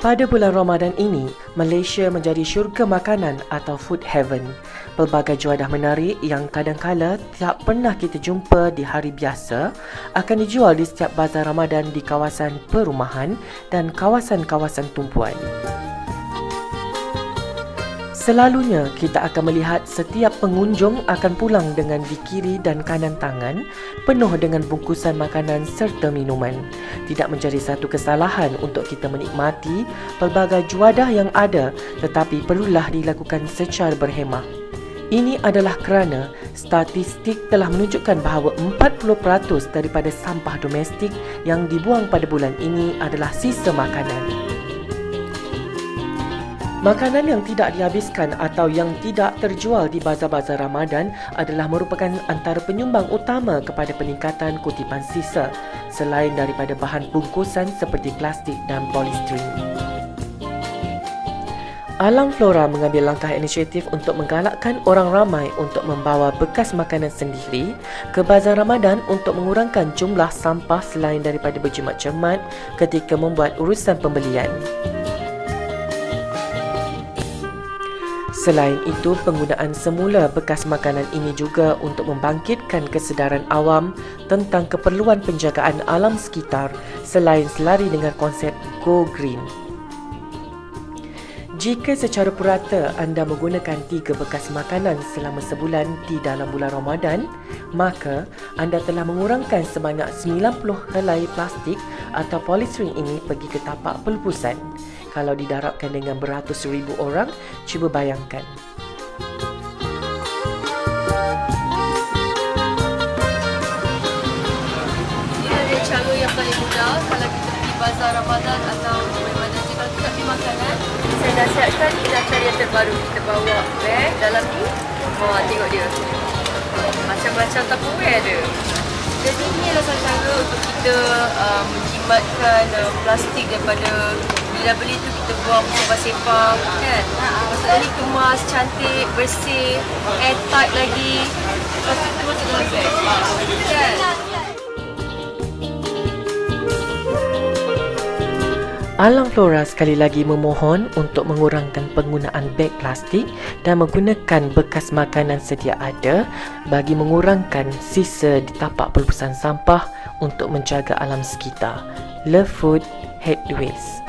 Pada bulan Ramadan ini, Malaysia menjadi syurga makanan atau food heaven. Pelbagai juadah menarik yang kadangkala tak pernah kita jumpa di hari biasa akan dijual di setiap bazar Ramadan di kawasan perumahan dan kawasan-kawasan tumpuan. Selalunya, kita akan melihat setiap pengunjung akan pulang dengan di kiri dan kanan tangan penuh dengan bungkusan makanan serta minuman. Tidak menjadi satu kesalahan untuk kita menikmati pelbagai juadah yang ada, tetapi perlulah dilakukan secara berhemah. Ini adalah kerana statistik telah menunjukkan bahawa 40% daripada sampah domestik yang dibuang pada bulan ini adalah sisa makanan. Makanan yang tidak dihabiskan atau yang tidak terjual di bazar-bazar Ramadan adalah merupakan antara penyumbang utama kepada peningkatan kutipan sisa selain daripada bahan bungkusan seperti plastik dan polistiren. Alam Flora mengambil langkah inisiatif untuk menggalakkan orang ramai untuk membawa bekas makanan sendiri ke bazar Ramadan untuk mengurangkan jumlah sampah selain daripada berjimat cermat ketika membuat urusan pembelian. Selain itu, penggunaan semula bekas makanan ini juga untuk membangkitkan kesedaran awam tentang keperluan penjagaan alam sekitar selain selari dengan konsep Go Green. Jika secara purata anda menggunakan 3 bekas makanan selama sebulan di dalam bulan Ramadan, maka anda telah mengurangkan sebanyak 90 helai plastik atau polistiren ini pergi ke tapak pelupusan. Kalau didarabkan dengan beratus ribu orang, cuba bayangkan. Ini adalah cara yang paling mudah kalau kita pergi bazar Ramadan atau mana je kalau kita pergi makanan. Saya dah siapkan cara yang terbaru. Kita bawa beg dalam ni. Tengok dia. Macam-macam Tupperware ada. Jadi ini adalah satu cara untuk kita menjimatkan plastik daripada bila beli tu kita buang sepah-sepah kan. Maksudnya ni kemas, cantik, bersih, airtight lagi. Lepas tu kita masuk dalam beg kan. Alam Flora sekali lagi memohon untuk mengurangkan penggunaan beg plastik dan menggunakan bekas makanan sedia ada bagi mengurangkan sisa di tapak pelupusan sampah untuk menjaga alam sekitar. Love food, hate waste.